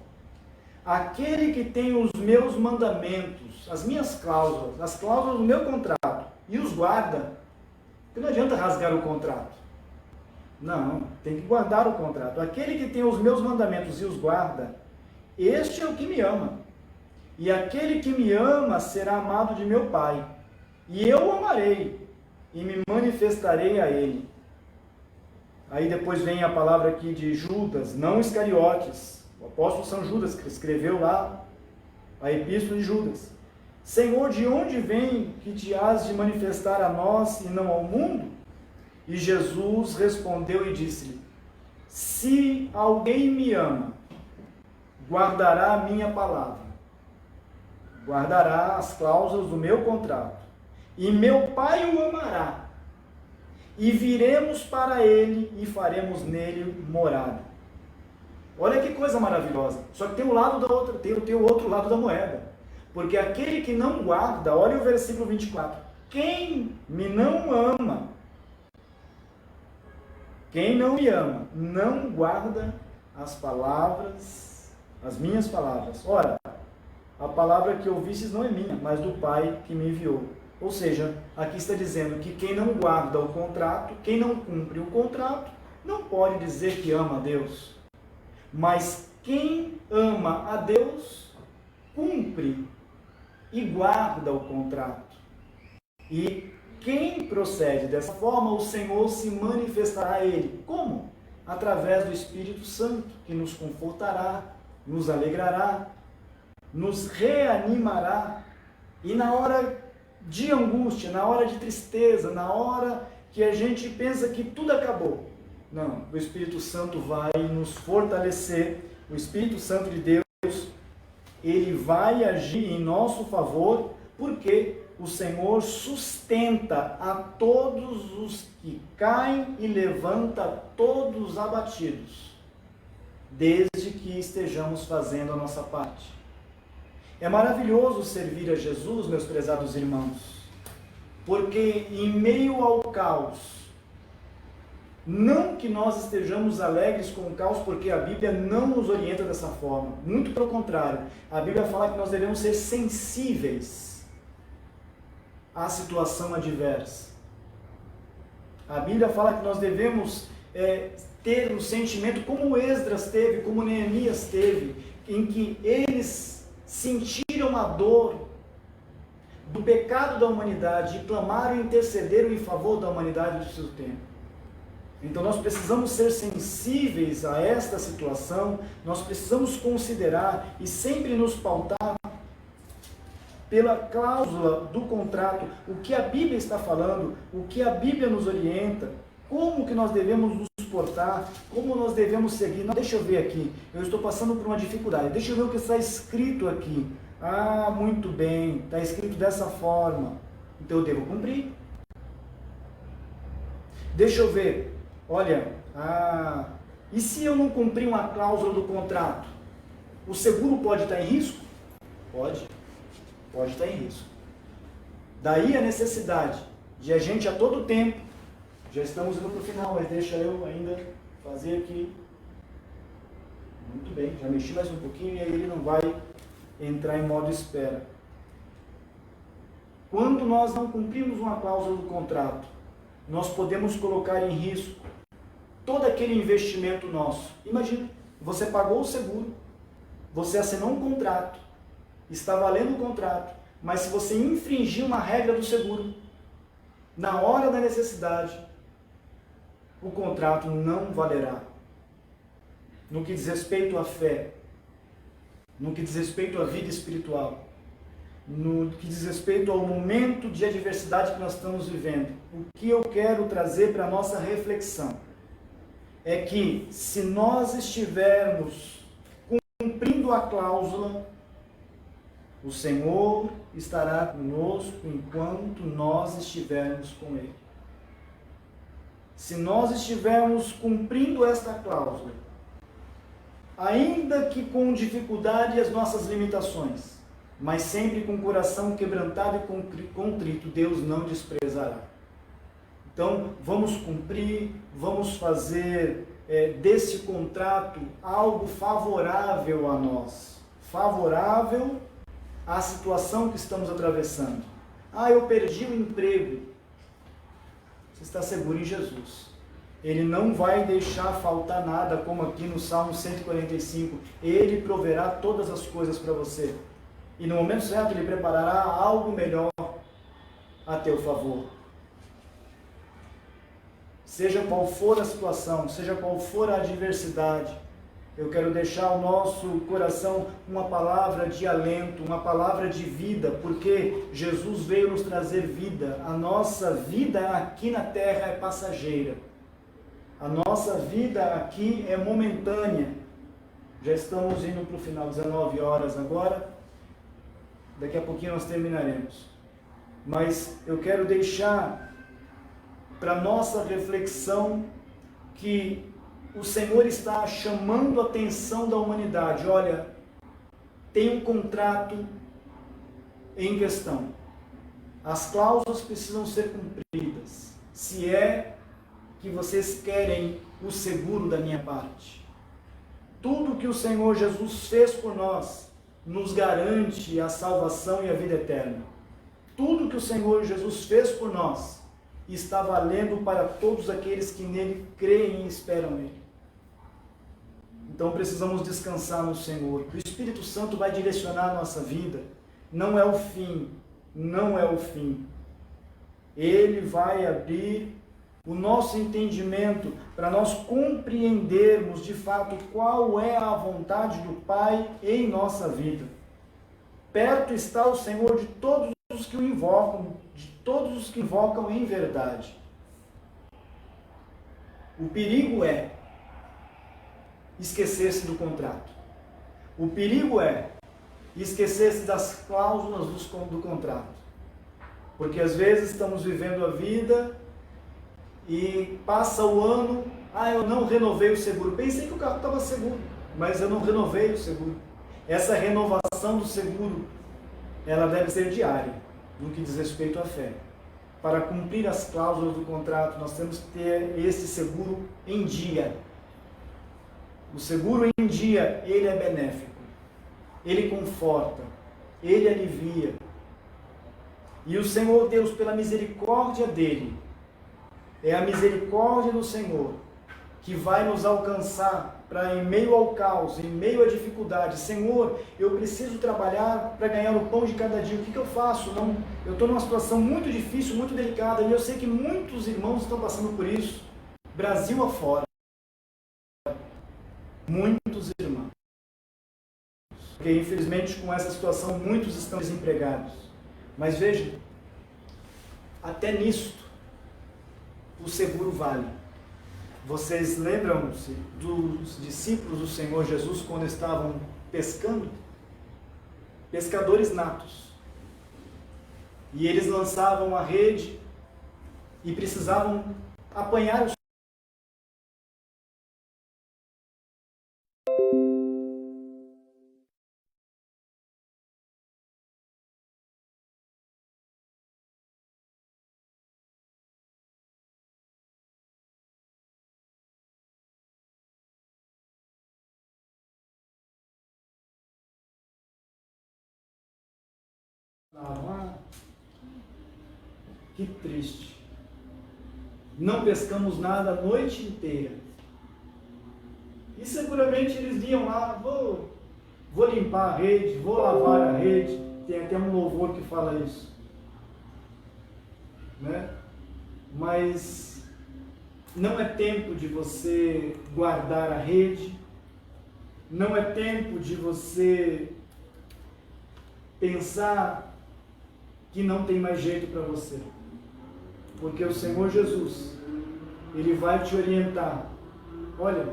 Aquele que tem os meus mandamentos, as minhas cláusulas, as cláusulas do meu contrato, e os guarda, porque não adianta rasgar o contrato. Não, tem que guardar o contrato. Aquele que tem os meus mandamentos e os guarda, este é o que me ama. E aquele que me ama será amado de meu Pai. E eu o amarei e me manifestarei a ele. Aí depois vem a palavra aqui de Judas, não Iscariotes. O apóstolo São Judas, que escreveu lá a epístola de Judas. Senhor, de onde vem que te has de manifestar a nós e não ao mundo? E Jesus respondeu e disse-lhe, se alguém me ama, guardará a minha palavra, guardará as cláusulas do meu contrato, e meu Pai o amará, e viremos para ele e faremos nele morada. Olha que coisa maravilhosa. Só que tem o outro lado da moeda. Porque aquele que não guarda, olha o versículo 24, quem me não ama, quem não me ama, não guarda as palavras, as minhas palavras. Ora, a palavra que ouvistes não é minha, mas do Pai que me enviou. Ou seja, aqui está dizendo que quem não guarda o contrato, quem não cumpre o contrato, não pode dizer que ama a Deus. Mas quem ama a Deus, cumpre e guarda o contrato. E quem procede dessa forma, o Senhor se manifestará a ele. Como? Através do Espírito Santo, que nos confortará, nos alegrará, nos reanimará. E na hora de angústia, na hora de tristeza, na hora que a gente pensa que tudo acabou, não, o Espírito Santo vai nos fortalecer. O Espírito Santo de Deus, ele vai agir em nosso favor, porque o Senhor sustenta a todos os que caem e levanta todos os abatidos, desde que estejamos fazendo a nossa parte. É maravilhoso servir a Jesus, meus prezados irmãos, porque em meio ao caos, não que nós estejamos alegres com o caos, porque a Bíblia não nos orienta dessa forma, muito pelo contrário, a Bíblia fala que nós devemos ser sensíveis à situação adversa. A Bíblia fala que nós devemos ter um sentimento como Esdras teve, como Neemias teve, em que eles sentiram a dor do pecado da humanidade e clamaram e intercederam em favor da humanidade do seu tempo. Então nós precisamos ser sensíveis a esta situação, nós precisamos considerar e sempre nos pautar pela cláusula do contrato, o que a Bíblia está falando, o que a Bíblia nos orienta, como que nós devemos nos portar, como nós devemos seguir. Não, deixa eu ver aqui, eu estou passando por uma dificuldade, deixa eu ver o que está escrito aqui. Ah, muito bem, está escrito dessa forma, então eu devo cumprir. Deixa eu ver, olha, e se eu não cumprir uma cláusula do contrato, o seguro pode estar em risco? Pode estar em risco. Daí a necessidade de a gente a todo tempo, já estamos indo para o final, mas deixa eu ainda fazer aqui. Muito bem, já mexi mais um pouquinho e aí ele não vai entrar em modo espera. Quando nós não cumprimos uma cláusula do contrato, nós podemos colocar em risco todo aquele investimento nosso. Imagina, você pagou o seguro, você assinou um contrato, está valendo o contrato, mas se você infringir uma regra do seguro, na hora da necessidade, o contrato não valerá. No que diz respeito à fé, no que diz respeito à vida espiritual, no que diz respeito ao momento de adversidade que nós estamos vivendo, o que eu quero trazer para a nossa reflexão é que se nós estivermos cumprindo a cláusula, o Senhor estará conosco enquanto nós estivermos com Ele. Se nós estivermos cumprindo esta cláusula, ainda que com dificuldade e as nossas limitações, mas sempre com o coração quebrantado e contrito, Deus não desprezará. Então, vamos cumprir, vamos fazer desse contrato algo favorável a nós, favorável à situação que estamos atravessando. Eu perdi o emprego. Você está seguro em Jesus. Ele não vai deixar faltar nada, como aqui no Salmo 145. Ele proverá todas as coisas para você. E no momento certo Ele preparará algo melhor a teu favor. Seja qual for a situação, seja qual for a adversidade, eu quero deixar ao nosso coração uma palavra de alento, uma palavra de vida, porque Jesus veio nos trazer vida. A nossa vida aqui na terra é passageira. A nossa vida aqui é momentânea. Já estamos indo para o final, 19 horas agora. Daqui a pouquinho nós terminaremos. Mas eu quero deixar para nossa reflexão que o Senhor está chamando a atenção da humanidade. Olha, tem um contrato em questão. As cláusulas precisam ser cumpridas. Se é que vocês querem o seguro da minha parte. Tudo que o Senhor Jesus fez por nós nos garante a salvação e a vida eterna. Tudo que o Senhor Jesus fez por nós está valendo para todos aqueles que nele creem e esperam nele. Então precisamos descansar no Senhor. O Espírito Santo vai direcionar a nossa vida. Não é o fim. Não é o fim. Ele vai abrir o nosso entendimento para nós compreendermos de fato qual é a vontade do Pai em nossa vida. Perto está o Senhor de todos os que o invocam, de todos os que invocam em verdade. O perigo é esquecer-se do contrato. O perigo é esquecer-se das cláusulas do contrato. Porque às vezes estamos vivendo a vida e passa o ano, eu não renovei o seguro. Pensei que o carro estava seguro, mas eu não renovei o seguro. Essa renovação do seguro, ela deve ser diária, no que diz respeito à fé. Para cumprir as cláusulas do contrato, nós temos que ter esse seguro em dia. O seguro em dia, ele é benéfico. Ele conforta, ele alivia. E o Senhor Deus, pela misericórdia dele, é a misericórdia do Senhor que vai nos alcançar para, em meio ao caos, em meio à dificuldade. Senhor, eu preciso trabalhar para ganhar o pão de cada dia. O que eu faço? Eu estou numa situação muito difícil, muito delicada, e eu sei que muitos irmãos estão passando por isso. Brasil afora. Muitos irmãos. Porque, infelizmente, com essa situação, muitos estão desempregados. Mas veja, até nisto, o seguro vale. Vocês lembram-se dos discípulos do Senhor Jesus quando estavam pescando? Pescadores natos. E eles lançavam a rede e precisavam apanhar os que triste. Não pescamos nada a noite inteira. E seguramente eles iam lá, vou limpar a rede, vou lavar a rede. Tem até um louvor que fala isso. Né? Mas não é tempo de você guardar a rede, não é tempo de você pensar que não tem mais jeito para você. Porque o Senhor Jesus, Ele vai te orientar. Olha,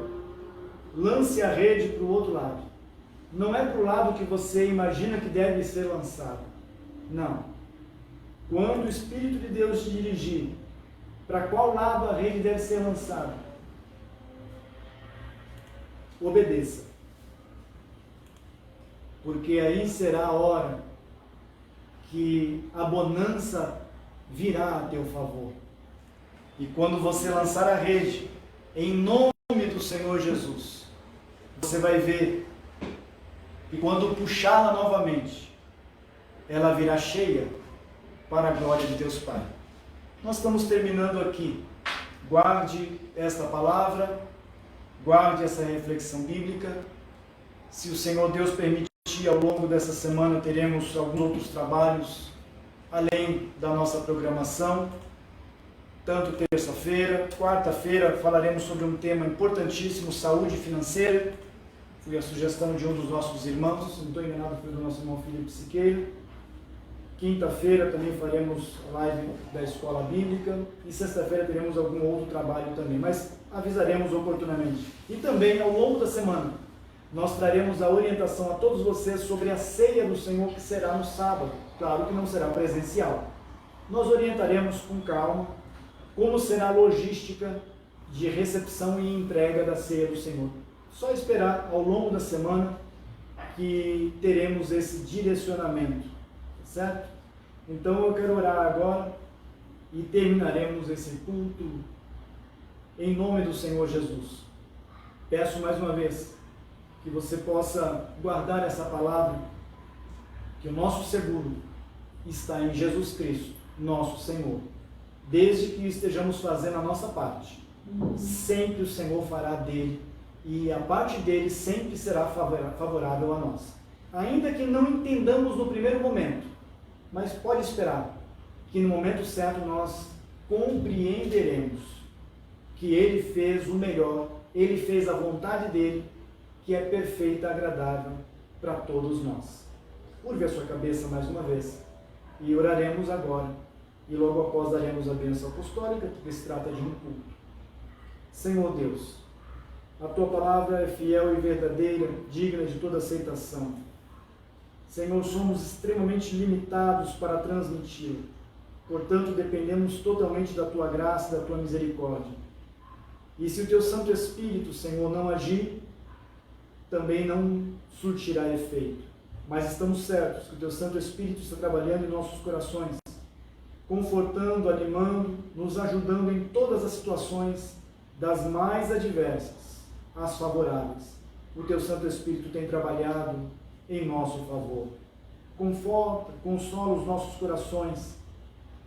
lance a rede para o outro lado. Não é para o lado que você imagina que deve ser lançado. Não. Quando o Espírito de Deus te dirigir, para qual lado a rede deve ser lançada, obedeça. Porque aí será a hora que a bonança virá a teu favor. E quando você lançar a rede, em nome do Senhor Jesus, você vai ver que quando puxá-la novamente, ela virá cheia para a glória de Deus Pai. Nós estamos terminando aqui. Guarde esta palavra, guarde essa reflexão bíblica. Se o Senhor Deus permitir, ao longo dessa semana teremos alguns outros trabalhos além da nossa programação, tanto terça-feira, quarta-feira falaremos sobre um tema importantíssimo, saúde financeira. Foi a sugestão de um dos nossos irmãos, se não estou enganado, foi do nosso irmão Filipe Siqueira. Quinta-feira também faremos a live da Escola Bíblica e sexta-feira teremos algum outro trabalho também, mas avisaremos oportunamente. E também, ao longo da semana, nós traremos a orientação a todos vocês sobre a ceia do Senhor, que será no sábado. Claro que não será presencial. Nós orientaremos com calma como será a logística de recepção e entrega da ceia do Senhor. Só esperar ao longo da semana que teremos esse direcionamento, certo? Então eu quero orar agora e terminaremos esse culto em nome do Senhor Jesus. Peço mais uma vez que você possa guardar essa palavra, que o nosso seguro está em Jesus Cristo, nosso Senhor. Desde que estejamos fazendo a nossa parte, sempre o Senhor fará dele, e a parte dele sempre será favorável a nós. Ainda que não entendamos no primeiro momento, mas pode esperar que no momento certo nós compreenderemos que ele fez o melhor, ele fez a vontade dele, que é perfeita e agradável para todos nós. Curve a sua cabeça mais uma vez e oraremos agora. E logo após daremos a bênção apostólica, porque se trata de um culto. Senhor Deus, a Tua palavra é fiel e verdadeira, digna de toda aceitação. Senhor, somos extremamente limitados para transmiti-la. Portanto, dependemos totalmente da Tua graça e da Tua misericórdia. E se o Teu Santo Espírito, Senhor, não agir, também não surtirá efeito. Mas estamos certos que o Teu Santo Espírito está trabalhando em nossos corações, confortando, animando, nos ajudando em todas as situações, das mais adversas às favoráveis. O Teu Santo Espírito tem trabalhado em nosso favor. Conforta, consola os nossos corações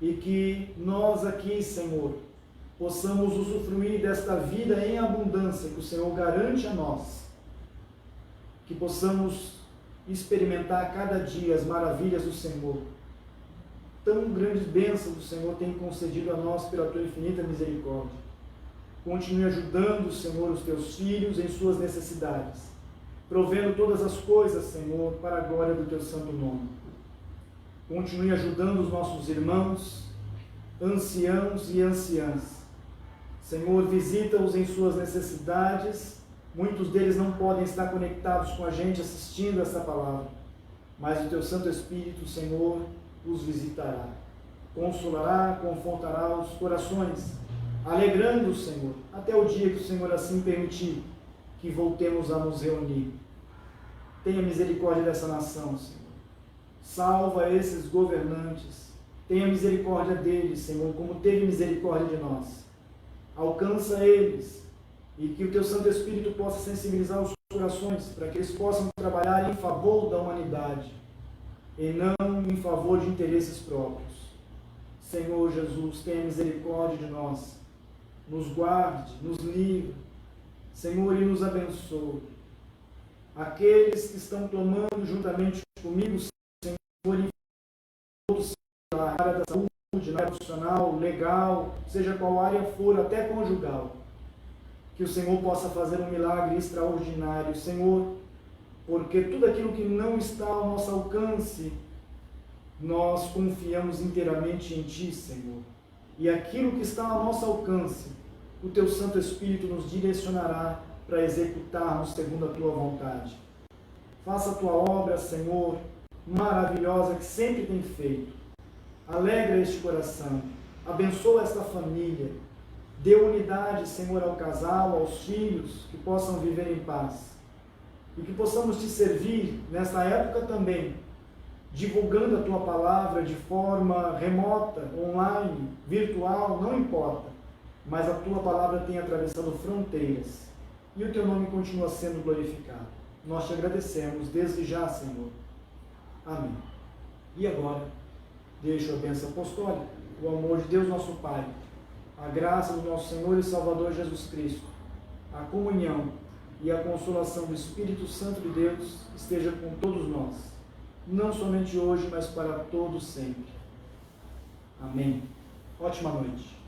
e que nós aqui, Senhor, possamos usufruir desta vida em abundância que o Senhor garante a nós. Que possamos experimentar cada dia as maravilhas do Senhor. Tão grandes bênçãos o Senhor tem concedido a nós pela Tua infinita misericórdia. Continue ajudando, Senhor, os Teus filhos em suas necessidades, provendo todas as coisas, Senhor, para a glória do Teu santo nome. Continue ajudando os nossos irmãos, anciãos e anciãs. Senhor, visita-os em suas necessidades. Muitos deles não podem estar conectados com a gente assistindo essa palavra, mas o Teu Santo Espírito, Senhor, os visitará. Consolará, confortará os corações, alegrando-os, Senhor, até o dia que o Senhor assim permitir que voltemos a nos reunir. Tenha misericórdia dessa nação, Senhor. Salva esses governantes. Tenha misericórdia deles, Senhor, como teve misericórdia de nós. Alcança eles e que o Teu Santo Espírito possa sensibilizar os corações para que eles possam trabalhar em favor da humanidade e não em favor de interesses próprios. Senhor Jesus, tenha misericórdia de nós. Nos guarde, nos livre, Senhor, e nos abençoe. Aqueles que estão clamando juntamente comigo, Senhor, em todos na área da saúde, na área profissional, legal, seja qual área for, até conjugal, que o Senhor possa fazer um milagre extraordinário, Senhor, porque tudo aquilo que não está ao nosso alcance, nós confiamos inteiramente em Ti, Senhor. E aquilo que está ao nosso alcance, o Teu Santo Espírito nos direcionará para executarmos segundo a Tua vontade. Faça a Tua obra, Senhor, maravilhosa que sempre tem feito. Alegra este coração, abençoa esta família, dê unidade, Senhor, ao casal, aos filhos, que possam viver em paz. E que possamos Te servir nesta época também, divulgando a Tua palavra de forma remota, online, virtual, não importa, mas a Tua palavra tem atravessado fronteiras e o Teu nome continua sendo glorificado. Nós Te agradecemos desde já, Senhor. Amém. E agora, deixo a bênção apostólica, o amor de Deus nosso Pai, a graça do nosso Senhor e Salvador Jesus Cristo, a comunhão e a consolação do Espírito Santo de Deus esteja com todos nós, não somente hoje, mas para todos sempre. Amém. Ótima noite.